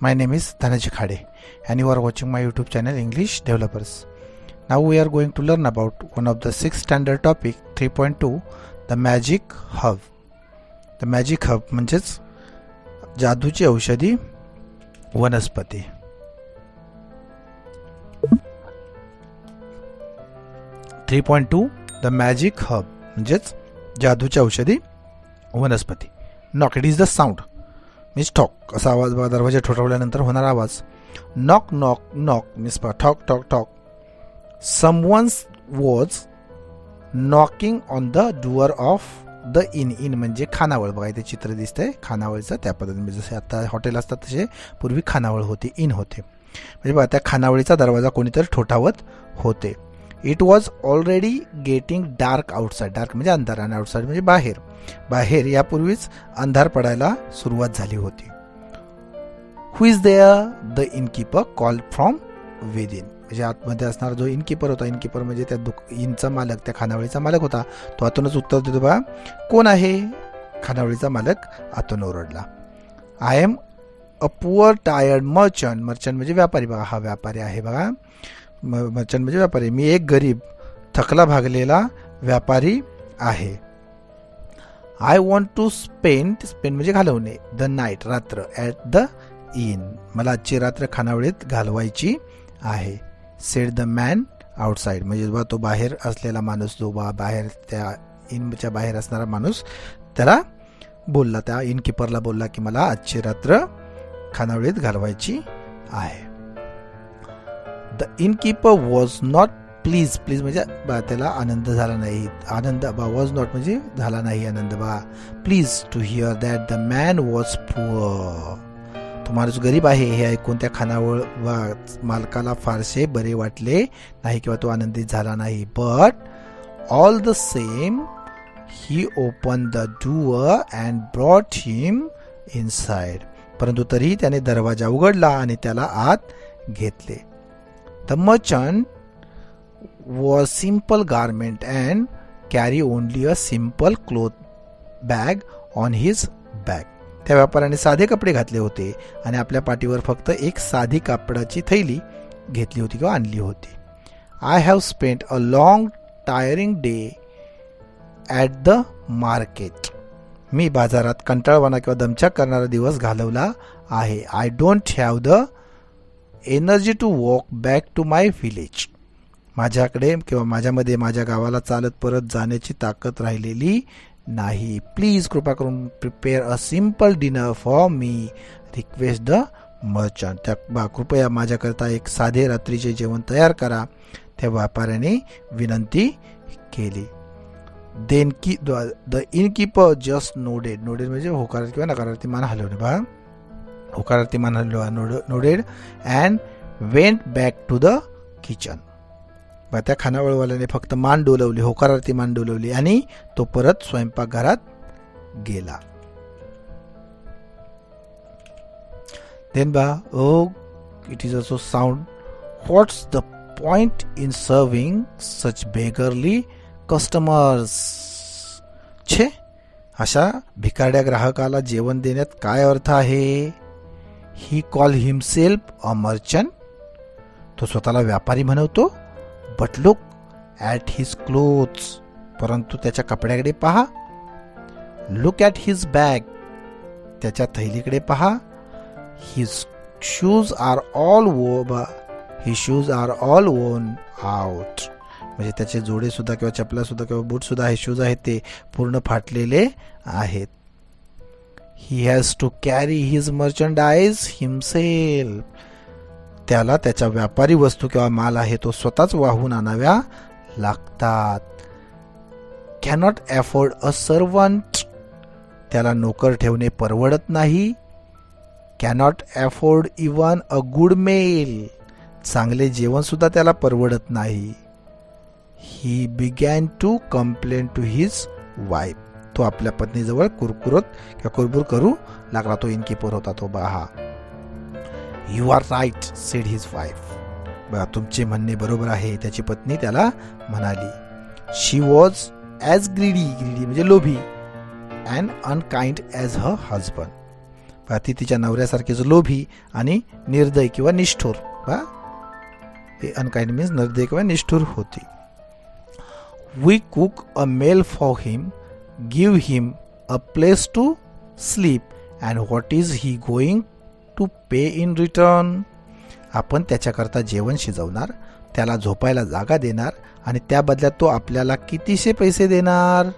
my name is Dhananjay Khade and you are watching my YouTube channel English Developers. Now we are going to learn about one of the 6th standard topic 3.2 the magic herb. The magic herb म्हणजेच जादूची औषधी वनस्पती. The magic herb म्हणजेच जादूची औषधी वनस्पती. Knock, it is the sound. Means टॉक असा आवाज बघा, दरवाजा ठोठावल्यानंतर होणारा आवाज. नॉक नॉक नॉक मीन्स ठॉक ठॉक ठॉक. Someone was knocking on the door of the inn. Inn म्हणजे खानावळ. बघा इथे चित्र दिसतंय खानावळचं. त्या पद्धतीने जसे आता हॉटेल असतात तसे पूर्वी खानावळ होती, इन होते. म्हणजे बघा त्या खानावळीचा दरवाजा कोणीतरी ठोठावत होते. It was already getting dark outside. Dark म्हणजे अंधार आणि आउटसाइड म्हणजे बाहेर. बाहेर यापूर्वीच अंधार पडायला सुरुवात झाली होती. Who is there the innkeeper call from within. म्हणजे आतमध्ये असणारा जो इनकीपर होता, इनकीपर म्हणजे त्या इनचा मालक, त्या खानावळीचा मालक होता, तो आतूनच उत्तर देतो बघा कोण आहे. खानावळीचा मालक आतून ओरडला. I am a poor tired merchant. Merchant म्हणजे व्यापारी. बघा हा व्यापारी आहे. बघा मर्चंट म्हणजे व्यापारी. मी एक गरीब थकला भागलेला व्यापारी आहे. आय वॉन्ट टू स्पेंड म्हणजे घालवणे, द नाईट रात्र, ॲट द इन. मला आजची रात्र खानावळीत घालवायची आहे. सेड द मॅन आउटसाइड म्हणजे बा तो बाहेर असलेला माणूस, जो बा बाहेर त्या इनच्या बाहेर असणारा माणूस त्याला बोलला, त्या इनकीपरला बोलला की मला आजची रात्र खानावळीत घालवायची आहे. The innkeeper was not please. Please म्हणजे बा त्याला आनंद झाला नाही. आनंद बा वॉज नॉट म्हणजे झाला नाही आनंद बा. Please to hear that the man was poor. तो माणूस गरीब आहे हे ऐकून त्या खानावळ मालकाला फारसे बरे वाटले नाही किंवा तो आनंदित झाला नाही. But all the same he open the door and brought him inside. परंतु तरीही त्याने दरवाजा उघडला आणि त्याला आत घेतले. The merchant was simple garment and carry only a simple cloth bag on his back. त्या व्यापाऱ्याने साधे कपडे घातले होते आणि आपल्या पाठीवर फक्त एक साधी कापडाची थैली घेतली होती किंवा आणली होती. I have spent a long tiring day at the market. मी बाजारात कंटाळवाणा किंवा दमछाक करणारा दिवस घालवला आहे. I don't have the energy to walk back to my village. माझ्याकडे किंवा माझ्यामध्ये माझ्या गावाला चालत परत जाण्याची ताकद राहिलेली नाही. प्लीज कृपा करून prepare a simple dinner for me, request the merchant. त्या कृपया माझ्याकरता एक साधे रात्रीचे जेवण तयार करा, त्या व्यापाऱ्याने विनंती केली. Then the innkeeper just nodded. Nodded म्हणजे होकार किंवा नकारार्थी मान हलवणे. बघा होकारार्थी मान हलवा, nodded and went back to the kitchen. त्या खानावळवाल्याने फक्त मान डोलवली, होकारार्थी मान डोलवली आणि तो परत स्वयंपाकघरात गेला. Then bah oh it is also sound. What's the point in serving such beggarly customers. छे, अशा भिकारड्या ग्राहकाला जेवण देण्यात काय अर्थ आहे. He call himself a merchant. तो स्वतःला व्यापारी म्हणवतो. But look at his clothes. परंतु त्याच्या कपड्याकडे पहा. Look at his bag. त्याच्या थैलीकडे पहा. His shoes are all worn out. म्हणजे त्याचे जोडे सुद्धा किंवा चपला सुद्धा किंवा बूट सुद्धा हे शूज आहेत ते पूर्ण फाटलेले आहेत. He has to carry his merchandise himself. त्याला त्याच्या व्यापारी वस्तू किंवा माल आहे तो स्वतःच वाहून आणाव्या लागतात. Cannot afford a servant. त्याला नोकर ठेवणे परवडत नाही. Cannot afford even a good meal. चांगले जेवण सुद्धा त्याला परवडत नाही. He began to complain to his wife. तो आपल्या पत्नीजवळ कुरबुर करू लागला. तो इनकीपर होता तो. बघा you are right said his wife. बघा तुमचे म्हणणे बरोबर आहे, त्याची पत्नी त्याला म्हणाली. She was as greedy. Greedy म्हणजे लोभी. And unkind as her husband. ती तिच्या नवऱ्यासारखीच लोभी आणि निर्दय किंवा निष्ठुर. हे अनकाइंड मीन्स निर्दय किंवा निष्ठुर होती. We cook a meal for him, give him a place to sleep and what is he going to pay in return. आपण त्याच्याकरता जेवण शिजवणार, त्याला झोपायला जागा देणार आणि त्या बदल्यात तो आपल्याला कितीशे पैसे देणार.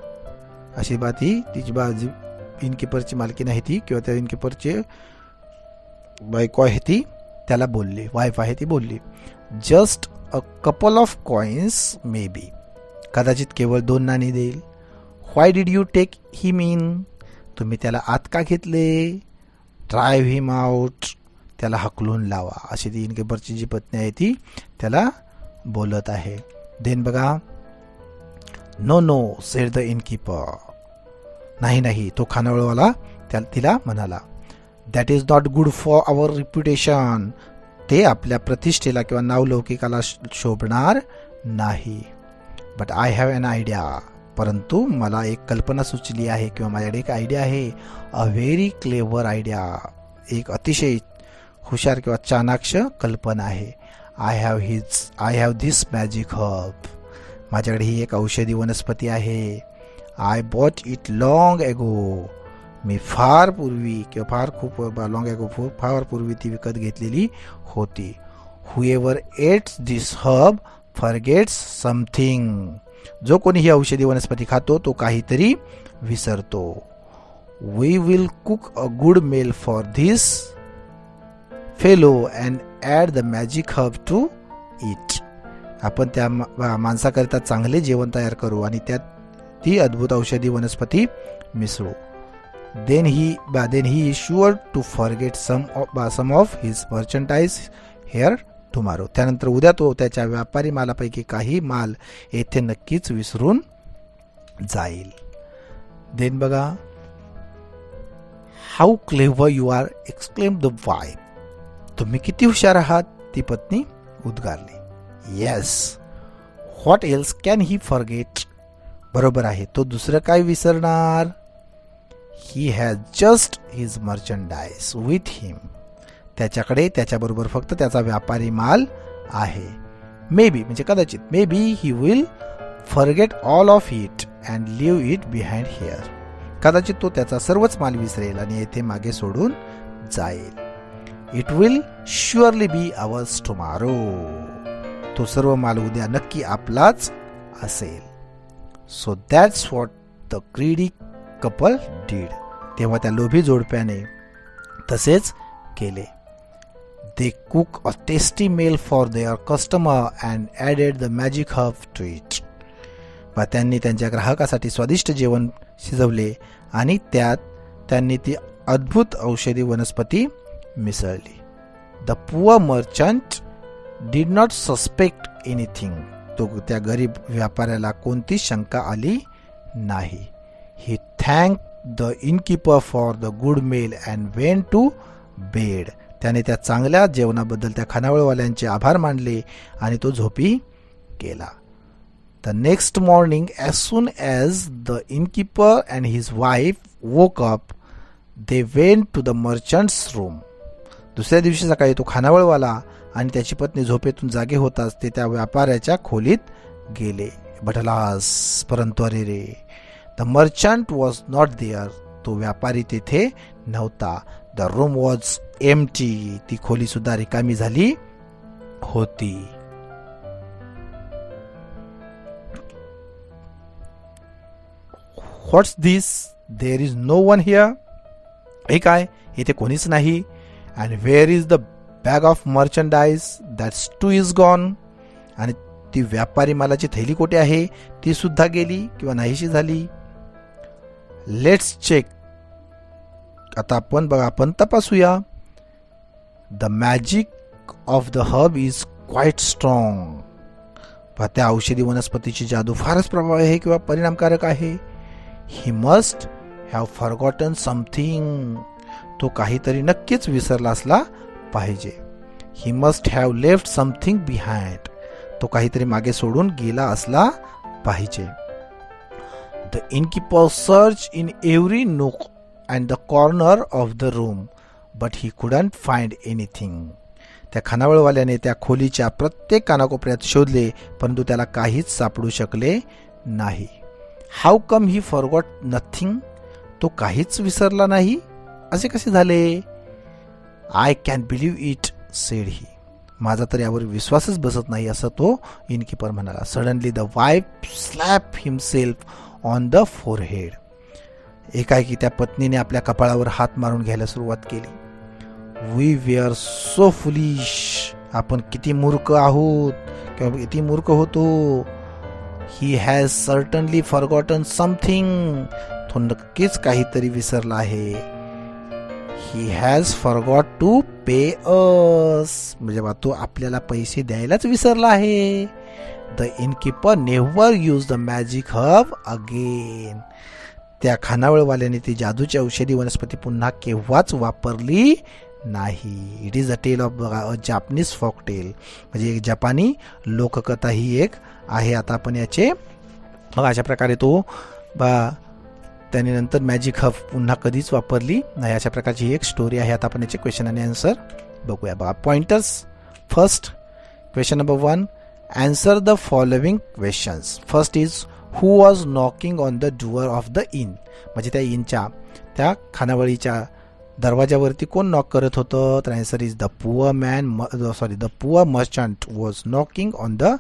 अशी बात ही तिची बाजी इनकीपरची मालकीन आहे ती किंवा त्या इनकीपरची बायको आहे ती त्याला बोलली, वाईफ आहे ती बोलली. Just a couple of coins may be. कदाचित केवळ 2 नाणी देईल. Why did you take him in. तुम्ही त्याला आत का घेतले. Drive him out. त्याला हकलून लावा. अशी ती इनकीपरची जी पत्नी आहे ती त्याला बोलत आहे. देन बघा, no no said the innkeeper. नाही नाही, तो खानावळवाला तिला म्हणाला. That is not good for our reputation. ते आपल्या प्रतिष्ठेला किंवा नावलौकिकाला शोभणार नाही. But I have an idea. परंतु मला एक कल्पना सुचली आहे किंवा माझ्याकडे एक आयडिया आहे. A very clever idea. एक अतिशय हुशार किंवा चाणाक्ष कल्पना आहे. I have this magic herb. माझ्याकडे ही एक औषधी वनस्पती आहे. आय बॉट इट लॉंग एगो. मी फार पूर्वी किंवा लॉंग एगो फार पूर्वी ती विकत घेतलेली होती. Whoever eats this herb forgets something. जो कोणी ही औषधी वनस्पती खातो तो काहीतरी विसरतो. We will cook a good meal for this fellow and add the magic herb to it. आपण त्या माणसाकरिता चांगले जेवण तयार करू आणि त्यात ती अद्भुत औषधी वनस्पती मिसळू. Then he is sure to forget some of his merchandise here tomorrow. त्यानंतर उद्या तो त्याच्या व्यापारी मालापैकी काही माल येथे नक्कीच विसरून जाईल. देन बघा, how clever you are exclaim the wife. तुम्ही किती हुशार आहात, ती पत्नी उद्गारली. Yes, what else can he forget. बरोबर आहे, तो दुसरं काय विसरणार. He has just his merchandise with him. त्याच्याकडे त्याच्याबरोबर फक्त त्याचा व्यापारी माल आहे. मे बी म्हणजे कदाचित, maybe he will forget all of it and leave it behind here. कदाचित तो त्याचा सर्वच माल विसरेल आणि येथे मागे सोडून जाईल. It will surely be ours tomorrow. तो सर्व माल उद्या नक्की आपलाच असेल. So that's what the greedy couple did. तेव्हा त्या लोभी जोडप्याने तसेच केले. They cook a tasty meal for their customer and added the magic herb to it. त्यांनी त्यांच्या ग्राहकासाठी स्वादिष्ट जेवण शिजवले आणि त्यात त्यांनी ती अद्भुत औषधी वनस्पती मिसळली. The poor merchant did not suspect anything. तो त्या गरीब व्यापाऱ्याला कोणती शंका आली नाही. He thanked the innkeeper for the good meal and went to bed. त्याने त्या चांगल्या जेवणाबद्दल त्या खानावळवाल्यांचे आभार मानले आणि तो झोपी गेला. The next morning as soon as the innkeeper and his wife woke up they went to the merchant's room. दुसऱ्या दिवशी सकाळी तो खानावळवाला आणि त्याची पत्नी झोपेतून जागे होताच ते त्या व्यापाऱ्याच्या खोलीत गेले. बटलास, परंतु अरे रे, the merchant was not there. तो व्यापारी तेथे नव्हता. The room was empty. ती खोली सुद्धा रिकामी झाली होती. What's this, there is no one here. हे काय, इथे कोणीच नाही. And where is the bag of merchandise, that's too is gone. आणि ती व्यापारी मालाची थैली कोठे आहे, ती सुद्धा गेली किंवा नाहीशी झाली. Let's check. आता आपण तपासूया. The magic of the herb is quite strong. त्या औषधी वनस्पतीची जादू फारच प्रभावी आहे किंवा परिणामकारक आहे. He must have forgotten something. तो काहीतरी नक्कीच विसरला असला पाहिजे. He must have left something behind. तो काहीतरी मागे सोडून गेला असला पाहिजे. The innkeeper search in every nook and the corner of the room. But he couldn't find anything. त्या खानावळवाल्याने त्या खोलीच्या प्रत्येक कानाकोपऱ्यात शोधले, परंतु त्याला काहीच सापडू शकले नाही. How come he forgot nothing? तो काहीच विसरला नाही, असे कसे झाले? I can believe it, said he. माझा तर यावर विश्वासच बसत नाही, असं तो इनकीपर म्हणाला. Suddenly the wife slap himself on the forehead. एकाएकी त्या पत्नीने आपल्या कपाळावर हात मारून घ्यायला सुरुवात केली. We were so foolish. आपण किती मूर्ख आहोत किंवा किती मूर्ख होतो. He has certainly forgotten something. तो नक्कीच काहीतरी विसरला आहे. He has forgot to pay us. म्हणजे बा तो आपल्याला पैसे द्यायलाच विसरला आहे. The innkeeper never use the magic herb again. त्या खानावळवाल्याने ती जादूची औषधी वनस्पती पुन्हा केव्हाच वापरली नाही. It is a tale of a Japanese folk tale. म्हणजे एक जपानी लोककथा ही एक आहे. आता आपण याचे बघा अशा प्रकारे तो त्याने नंतर मॅजिक हब पुन्हा कधीच वापरली नाही, अशा प्रकारची ही एक स्टोरी आहे. आता आपण याचे क्वेश्चन आणि आन्सर बघूया. बघा pointers. First question number 1, answer the following questions. First is who was knocking on the door of the in. म्हणजे त्या इनच्या त्या खानावळीच्या दरवाजावरती कोण नॉक करत होतं? तर answer is the poor merchant was knocking on the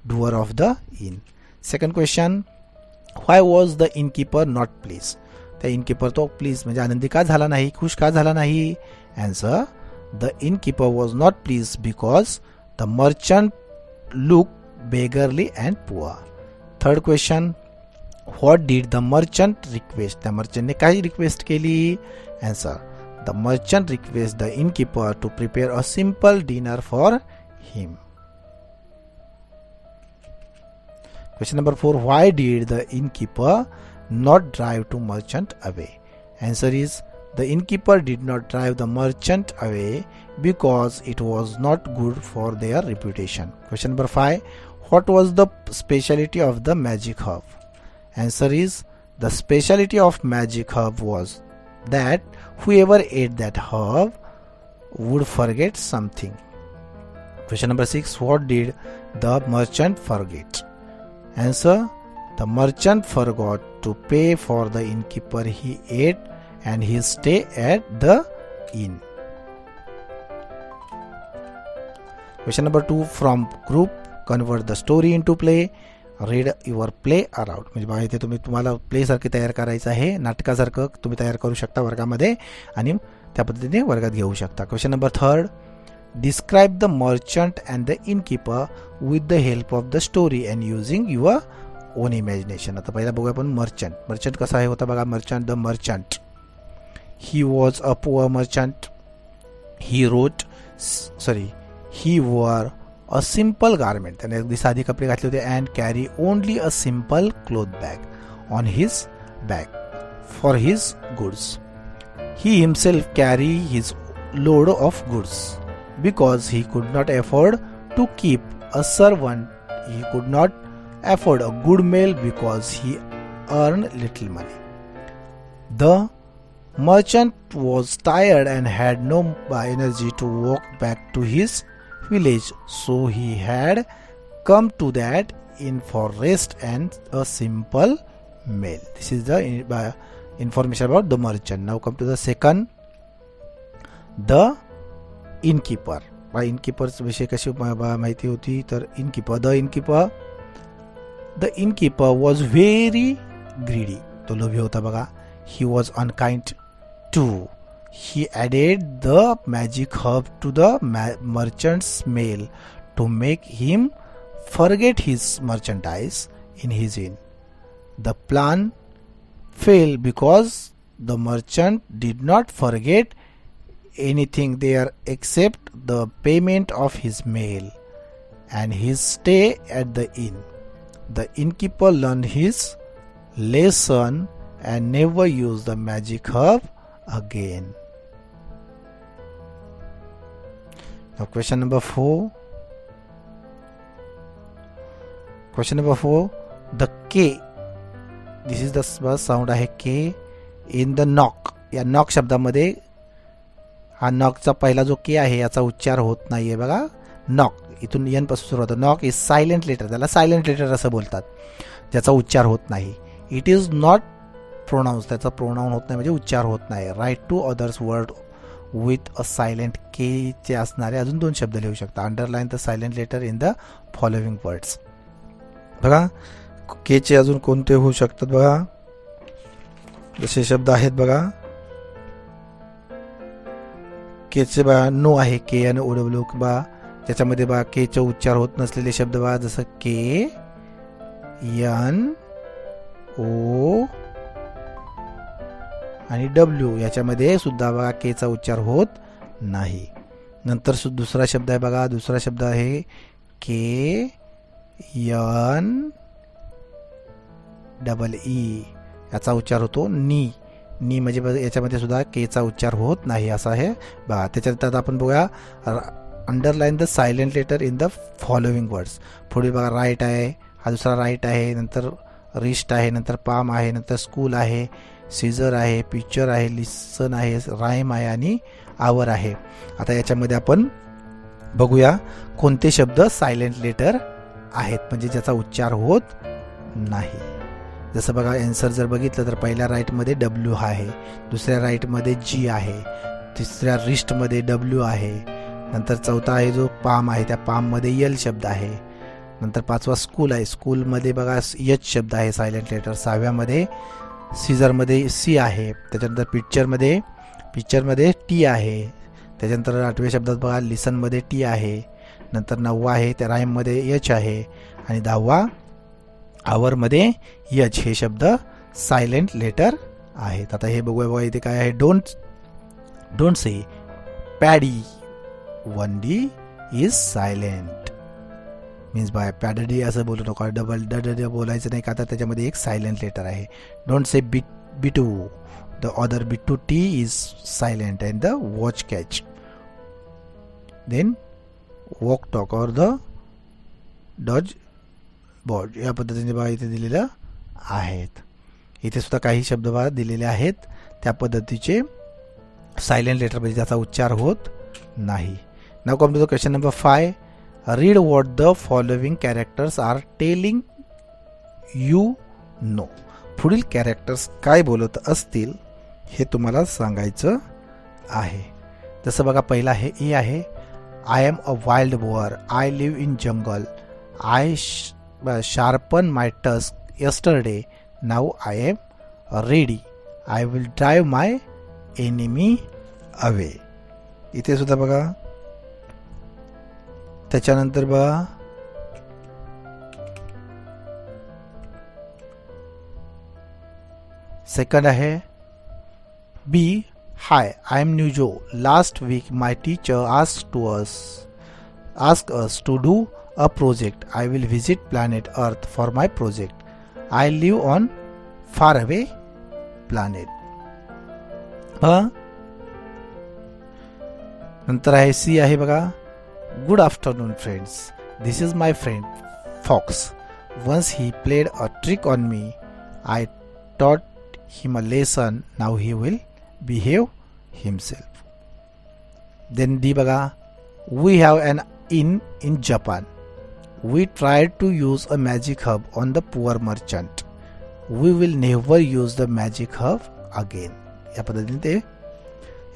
door of the inn. Second question, why was the innkeeper not please. त्या innkeeper तो please म्हणजे आनंदी का झाला नाही, खुश का झाला नाही? Answer, the innkeeper was not please because the merchant look beggarly and poor. Third question, what did the merchant request. त्या मर्चंटने काय रिक्वेस्ट केली? Answer, the merchant request the innkeeper to prepare a simple dinner for him. Question number 4, why did the innkeeper not drive to merchant away? Answer is, the innkeeper did not drive the merchant away because it was not good for their reputation. Question number 5, what was the speciality of the magic herb? Answer is, the speciality of magic herb was that whoever ate that herb would forget something. Question number 6, what did the merchant forget? Answer, the merchant forgot to pay for the innkeeper he ate and his stay at the inn. Question number 2, from group convert the story into play. Read your play aloud. म्हणजे बघा इथे तुम्हाला play सारखे तयार करायचं आहे, नाटकासारखं तुम्ही तयार करू शकता वर्गामध्ये आणि त्या पद्धतीने वर्गात घेऊ शकता. Question number 3, describe the merchant and the innkeeper with the help of the story and using your own imagination. आता पहिला बघूया आपण मर्चंट. मर्चंट कसा आहे होता बघा. Merchant, the merchant, he was a poor merchant. he wore a simple garment. त्याने अगदी साधी कपडे घातले होते. and carry only a simple cloth bag on his back for his goods. He himself carry his load of goods because he could not afford to keep a servant. He could not afford a good meal because he earned little money. The merchant was tired and had no energy to walk back to his village, so he had come to that inn for rest and a simple meal. This is the information about the merchant. Now come to the second, the innkeeper. Innkeepers विषय कशी माहिती होती तर the innkeeper was very greedy. तो लोभी होता बघा. He was unkind too. He added the magic herb to the merchant's meal to make him forget his merchandise in his inn. The plan fail because the merchant did not forget anything there except the payment of his mail and his stay at the inn. The innkeeper learned his lesson and never used the magic herb again. Now question number 4. Question number 4, the K. This is the sound आहे K in the knock. या knock शब्दामध्ये हा नॉकचा पहिला जो के आहे याचा उच्चार होत नाही आहे बघा. नॉक इथून एन पासून सुरू होतं. नॉक इज सायलेंट लेटर, त्याला सायलेंट लेटर असं बोलतात, ज्याचा उच्चार होत नाही. इट इज नॉट प्रोनाऊन्स, त्याचा प्रोनाऊन होत नाही म्हणजे उच्चार होत नाही. Write to others word with a silent K चे असणारे अजून 2 शब्द लिहू शकता. Underline the silent letter in the following words. बघा के चे अजून कोणते होऊ शकतात बघा, जसे शब्द आहेत बघा. के चे बघा नो आहे, के आणि ओ डब्ल्यू बा, त्याच्यामध्ये बघा के चे उच्चार होत नसलेले शब्द बघा, जसं के एन ओ आणि डब्ल्यू, याच्यामध्ये सुद्धा बघा के चा उच्चार होत नाही. नंतर दुसरा शब्द आहे बघा, दुसरा शब्द आहे के एन डबल ई, याचा उच्चार होतो नी. नी म्हणजे याच्यामध्ये सुद्धा के चा उच्चार होत नाही असं आहे बघा. त्याच्यानंतर आपण बघूया underline the silent letter in the following words. पुढे बघा राईट आहे, हा दुसरा राईट आहे, नंतर रिस्ट आहे, नंतर पाम आहे, नंतर स्कूल आहे, सीझर आहे, पिक्चर आहे, लिसन आहे, राईम आहे आणि आवर आहे. आता याच्यामध्ये आपण बघूया कोणते शब्द सायलेंट लेटर आहेत म्हणजे ज्याचा उच्चार होत नाही. जसं बघा आन्सर जर बघितलं तर पहिल्या राईटमध्ये डब्ल्यू आहे, दुसऱ्या राईटमध्ये जी आहे, तिसऱ्या रिस्टमध्ये डब्ल्यू आहे, नंतर चौथा आहे जो पाम आहे त्या पाममध्ये यल शब्द आहे, नंतर पाचवा स्कूल आहे, स्कूलमध्ये बघा एच शब्द आहे सायलेंट लेटर, सहाव्यामध्ये सीझरमध्ये सी आहे, त्याच्यानंतर पिक्चरमध्ये टी आहे, त्याच्यानंतर आठव्या शब्दात बघा लिसनमध्ये टी आहे, नंतर 9वा आहे त्या राईममध्ये एच आहे आणि 10वा आवरमध्ये एच हे शब्द सायलेंट लेटर आहेत. आता हे बघूया बघा इथे काय आहे. Don't say paddy 1D is silent means by paddy असं बोलू नका, डबल ड बोलायचं नाही का, तर त्याच्यामध्ये एक सायलेंट लेटर आहे. Don't say B2 the other B2T is silent and the watch catch. Then walk talk or the dodge board या पद्धतीने बघा इथे दिलेलं आहेत. इथे सुद्धा काही शब्द बघा दिलेले आहेत त्या पद्धतीचे सायलेंट लेटर म्हणजे ज्याचा उच्चार होत नाही. Now come to the question number 5. Read what the following characters are telling you no. पुढील कॅरेक्टर्स काय बोलत असतील हे तुम्हाला सांगायचं आहे. जसं बघा पहिला आहे ए आहे. I am a wild boar, I live in jungle, I sharpen my tusk yesterday, now I am ready, I will drive my enemy away. इथे सुद्धा बघा. त्याच्यानंतर बघा सेकंड आहे B. Hi, I am Newzo, last week my teacher asked us to do a project. I will visit planet Earth for my project. I live on faraway planet. नंतर आहे C आहे बघा. Good afternoon friends, this is my friend fox. Once he played a trick on me, I taught him a lesson, now he will behave himself. Then D बघा. We have an in Japan. We tried to use a magic herb on the poor merchant. We will never use the magic herb again. या पद्धतीने ते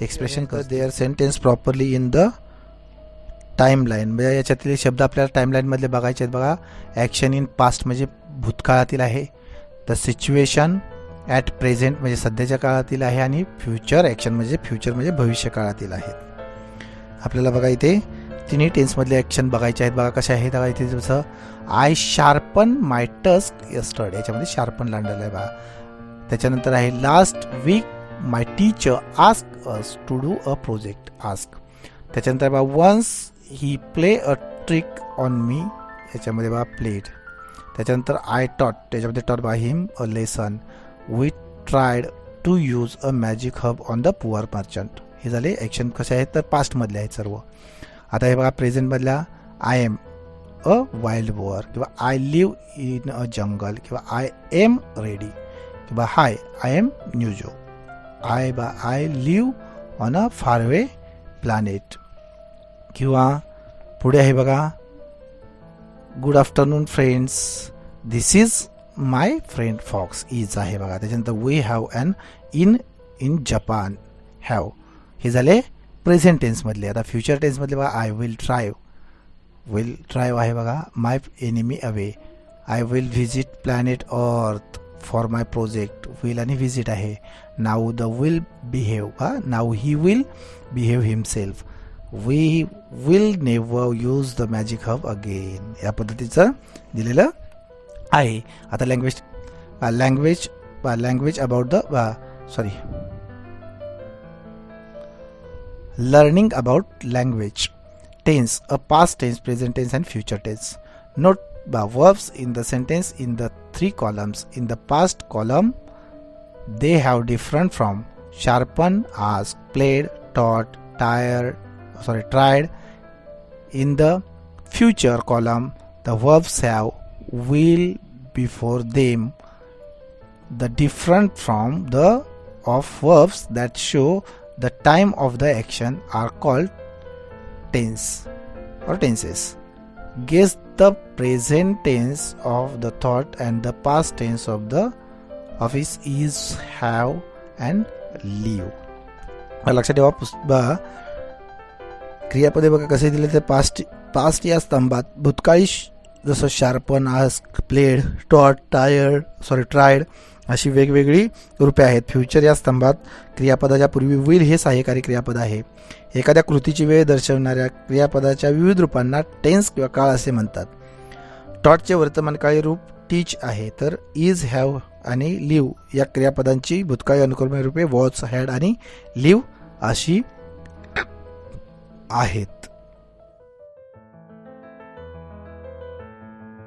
expression कर. Their sentence properly in the timeline. म्हणजे याच्यातले शब्द आपल्याला timeline मधले बघायचे आहेत बघा. ॲक्शन इन पास्ट म्हणजे भूतकाळातील आहे. द सिच्युएशन ॲट प्रेझेंट म्हणजे सध्याच्या काळातील आहे आणि फ्युचर ॲक्शन म्हणजे फ्युचर म्हणजे भविष्य काळातील आहे. आपल्याला बघा इथे तिन्ही टेन्समधले ॲक्शन बघायचे आहेत बघा. कसे आहेत बघा इथे. जसं I sharpen my tusk yesterday, याच्यामध्ये शार्पन लांडलं आहे बघा. त्याच्यानंतर आहे last week my teacher ask us to do a project. Ask. त्याच्यानंतर बघा once he play a trick on me, याच्यामध्ये बघा प्लेड. त्याच्यानंतर आय टॉट, त्याच्यामध्ये टॉट बघा him a lesson. We tried to use a magic herb on the poor merchant. हे झाले action कसे आहेत तर पास्टमधले आहेत सर्व. आता हे बघा प्रेझेंटमधल्या I am a wild boar किंवा I live in a jungle किंवा आय एम रेडी किंवा hi I am Newzo. I live on a faraway planet. किंवा पुढे आहे बघा, good afternoon friends, this is my friend fox. Is आहे बघा. त्याच्यानंतर we have and in Japan have. हे झाले प्रेझेंट टेन्समधले. आता फ्युचर टेन्समधले बघा, आय विल ड्राईव्ह आहे बघा, my enemy away. I will visit planet Earth for my project. Will आणि व्हिजिट आहे. Now the will behave, now he will behave himself. We will never use the magic herb again. या पद्धतीचं दिलेलं आहे. आता language about the learning about language. Tense, a past tense, present tense and future tense. Note verbs in the sentence in the 3 columns. In the past column, they have different from sharpen, ask, played, taught, tried. In the future column, the verbs have will before them. The different from of verbs that show the time of the action are called tense or tenses. Guess the present tense of the thought and the past tense of is, have and live. लक्षात ठेवा, क्रियापदे बघा कसे दिले. तर past या स्तंभात भूतकाळी जसं शार्पन, आस्क, प्लेड, टॉट, ट्रायड अशी वेगवेगळी रूपे आहेत. फ्युचर या स्तंभात क्रियापदाच्या पूर्वी विल हे सहाय्यकारी क्रियापद आहे. एखाद्या कृतीची वेळ दर्शवणाऱ्या क्रियापदाच्या विविध रूपांना टेन्स किंवा काळ असे म्हणतात. टॉटचे वर्तमानकाळी रूप टीच आहे. तर इज, हॅव आणि लिव्ह या क्रियापदांची भूतकाळी अनुक्रमे रूपे वॉच, हॅड आणि लिव्ह अशी आहेत.